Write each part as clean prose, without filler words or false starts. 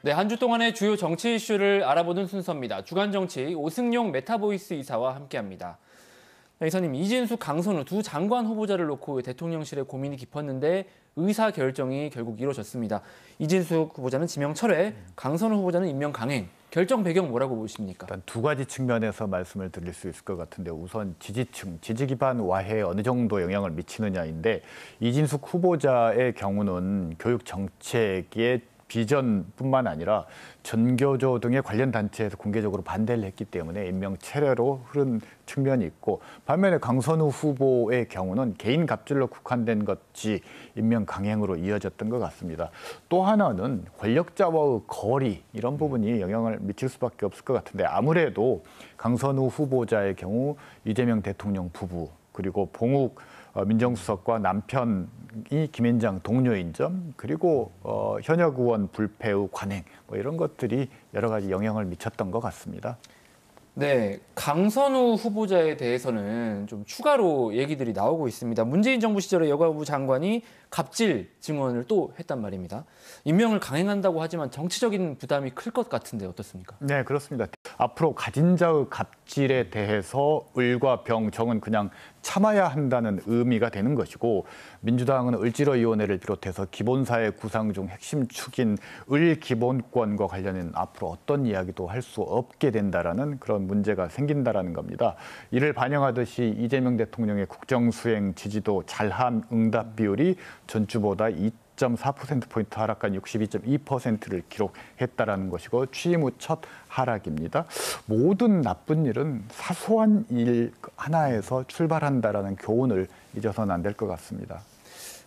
네, 한 주 동안의 주요 정치 이슈를 알아보는 순서입니다. 주간 정치 오승용 메타보이스 이사와 함께합니다. 네, 이사님, 이진숙, 강선우 두 장관 후보자를 놓고 대통령실에 고민이 깊었는데 의사 결정이 결국 이루어졌습니다. 이진숙 후보자는 지명 철회, 강선우 후보자는 임명 강행. 결정 배경 뭐라고 보십니까? 일단 두 가지 측면에서 말씀을 드릴 수 있을 것 같은데, 우선 지지층, 지지 기반 와해에 어느 정도 영향을 미치느냐인데, 이진숙 후보자의 경우는 교육 정책의 비전뿐만 아니라 전교조 등의 관련 단체에서 공개적으로 반대를 했기 때문에 임명 철회로 흐른 측면이 있고, 반면에 강선우 후보의 경우는 개인 갑질로 국한된 것이 임명 강행으로 이어졌던 것 같습니다. 또 하나는 권력자와의 거리, 이런 부분이 영향을 미칠 수밖에 없을 것 같은데, 아무래도 강선우 후보자의 경우 이재명 대통령 부부, 그리고 봉욱 민정수석과 남편이 김앤장 동료인 점, 그리고 현역 의원 불패의 관행, 이런 것들이 여러 가지 영향을 미쳤던 것 같습니다. 네, 강선우 후보자에 대해서는 좀 추가로 얘기들이 나오고 있습니다. 문재인 정부 시절에 여가부 장관이 갑질 증언을 또 했단 말입니다. 임명을 강행한다고 하지만 정치적인 부담이 클 것 같은데 어떻습니까? 네, 그렇습니다. 앞으로 가진 자의 갑질에 대해서 을과 병, 정은 그냥 참아야 한다는 의미가 되는 것이고, 민주당은 을지로위원회를 비롯해서 기본사회 구상 중 핵심 축인 을 기본권과 관련된 앞으로 어떤 이야기도 할 수 없게 된다라는 그런 문제가 생긴다라는 겁니다. 이를 반영하듯이 이재명 대통령의 국정수행 지지도 잘함 응답 비율이 전주보다 2.4%포인트 하락한 62.2%를 기록했다라는 것이고, 취임 후 첫 하락입니다. 모든 나쁜 일은 사소한 일 하나에서 출발한다라는 교훈을 잊어서는 안 될 것 같습니다.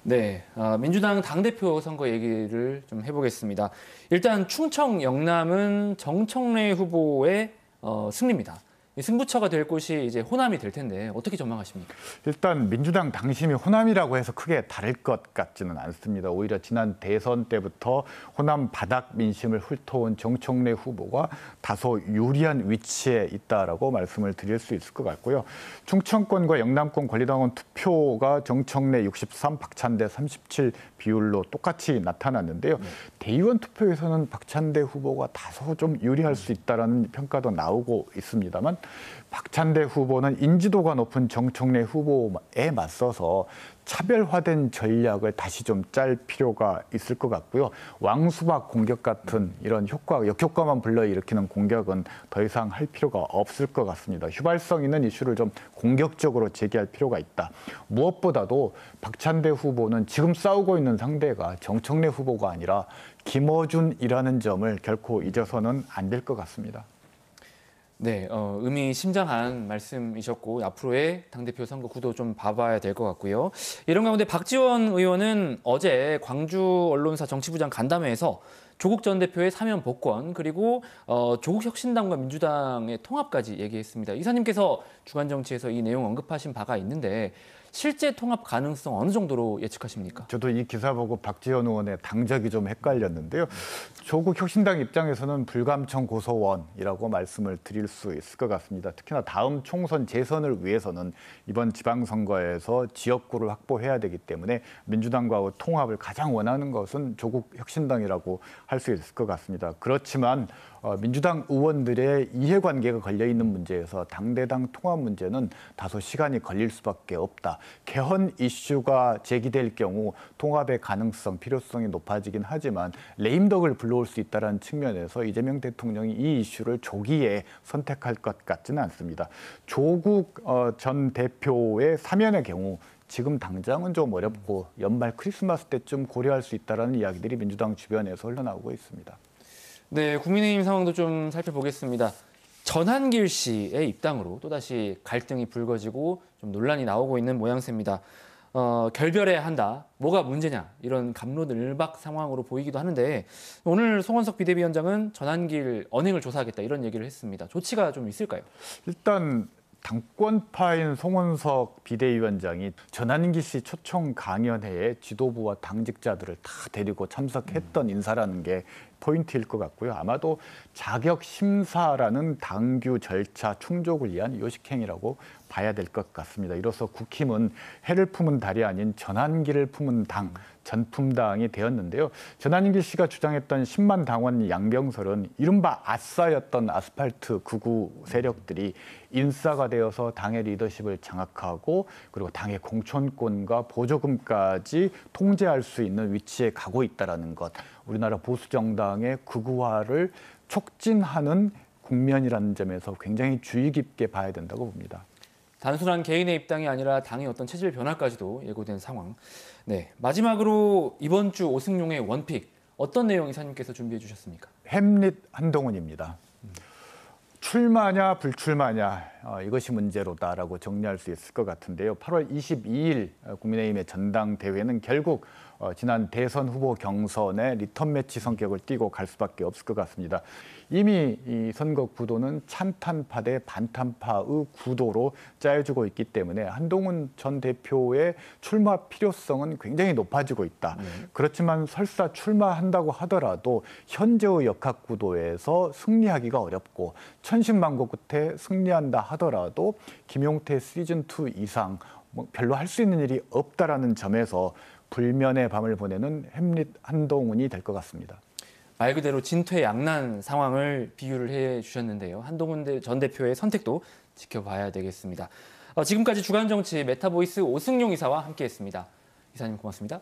네, 민주당 당대표 선거 얘기를 좀 해보겠습니다. 일단 충청 영남은 정청래 후보의 승리입니다. 승부처가 될 곳이 이제 호남이 될 텐데 어떻게 전망하십니까? 일단 민주당 당심이 호남이라고 해서 크게 다를 것 같지는 않습니다. 오히려 지난 대선 때부터 호남 바닥 민심을 훑어온 정청래 후보가 다소 유리한 위치에 있다라고 말씀을 드릴 수 있을 것 같고요. 충청권과 영남권 권리당원 투표가 정청래 63, 박찬대 37 비율로 똑같이 나타났는데요. 대의원 투표에서는 박찬대 후보가 다소 좀 유리할 수 있다라는 평가도 나오고 있습니다만, 박찬대 후보는 인지도가 높은 정청래 후보에 맞서서 차별화된 전략을 다시 좀 짤 필요가 있을 것 같고요. 왕수박 공격 같은 이런 역효과만 불러일으키는 공격은 더 이상 할 필요가 없을 것 같습니다. 휘발성 있는 이슈를 좀 공격적으로 제기할 필요가 있다. 무엇보다도 박찬대 후보는 지금 싸우고 있는 상대가 정청래 후보가 아니라 김어준이라는 점을 결코 잊어서는 안 될 것 같습니다. 네, 의미심장한 말씀이셨고 앞으로의 당대표 선거 구도 좀 봐봐야 될 것 같고요. 이런 가운데 박지원 의원은 어제 광주 언론사 정치부장 간담회에서 조국 전 대표의 사면 복권, 그리고 조국 혁신당과 민주당의 통합까지 얘기했습니다. 이사님께서 주간 정치에서 이 내용 언급하신 바가 있는데 실제 통합 가능성 어느 정도로 예측하십니까? 저도 이 기사 보고 박지원 의원의 당적이 좀 헷갈렸는데요. 조국 혁신당 입장에서는 불감청 고소원이라고 말씀을 드릴 수 있을 것 같습니다. 특히나 다음 총선 재선을 위해서는 이번 지방선거에서 지역구를 확보해야 되기 때문에 민주당과의 통합을 가장 원하는 것은 조국 혁신당이라고 할 수 있을 것 같습니다. 그렇지만 민주당 의원들의 이해관계가 걸려있는 문제에서 당대당 통합 문제는 다소 시간이 걸릴 수밖에 없다. 개헌 이슈가 제기될 경우 통합의 가능성, 필요성이 높아지긴 하지만 레임덕을 불러올 수 있다는 측면에서 이재명 대통령이 이 이슈를 조기에 선택할 것 같지는 않습니다. 조국 전 대표의 사면의 경우 지금 당장은 좀 어렵고 연말 크리스마스 때쯤 고려할 수 있다는 이야기들이 민주당 주변에서 흘러나오고 있습니다. 네, 국민의힘 상황도 좀 살펴보겠습니다. 전한길 씨의 입당으로 또다시 갈등이 불거지고 좀 논란이 나오고 있는 모양새입니다. 결별해야 한다, 뭐가 문제냐, 이런 갑론을박 상황으로 보이기도 하는데 오늘 송원석 비대위원장은 전한길 언행을 조사하겠다 이런 얘기를 했습니다. 조치가 좀 있을까요? 일단 당권파인 송원석 비대위원장이 전한길 씨 초청 강연회에 지도부와 당직자들을 다 데리고 참석했던 인사라는 게 포인트일 것 같고요. 아마도 자격 심사라는 당규 절차 충족을 위한 요식행위라고 봐야 될 것 같습니다. 이로써 국힘은 해를 품은 달이 아닌 전한기를 품은 당, 전품당이 되었는데요. 전한길 씨가 주장했던 10만 당원 양병설은 이른바 아싸였던 아스팔트 극우 세력들이 인싸가 되어서 당의 리더십을 장악하고 그리고 당의 공천권과 보조금까지 통제할 수 있는 위치에 가고 있다는 것. 우리나라 보수 정당의 극우화를 촉진하는 국면이라는 점에서 굉장히 주의 깊게 봐야 된다고 봅니다. 단순한 개인의 입당이 아니라 당의 어떤 체질 변화까지도 예고된 상황. 네, 마지막으로 이번 주 오승용의 원픽 어떤 내용 이사님께서 준비해 주셨습니까? 햄릿 한동훈입니다. 출마냐 불출마냐 이것이 문제로다라고 정리할 수 있을 것 같은데요. 8월 22일 국민의힘의 전당대회는 결국 지난 대선 후보 경선의 리턴 매치 성격을 띠고 갈 수밖에 없을 것 같습니다. 이미 이 선거 구도는 찬탄파 대 반탄파의 구도로 짜여지고 있기 때문에 한동훈 전 대표의 출마 필요성은 굉장히 높아지고 있다. 그렇지만 설사 출마한다고 하더라도 현재의 역학 구도에서 승리하기가 어렵고 천신만고 끝에 승리한다 하더라도 김용태 시즌2 이상 별로 할 수 있는 일이 없다라는 점에서 불면의 밤을 보내는 햄릿 한동훈이 될 것 같습니다. 말 그대로 진퇴양난 상황을 비유를 해주셨는데요. 한동훈 전 대표의 선택도 지켜봐야 되겠습니다. 지금까지 주간정치 메타보이스 오승용 이사와 함께했습니다. 이사님 고맙습니다.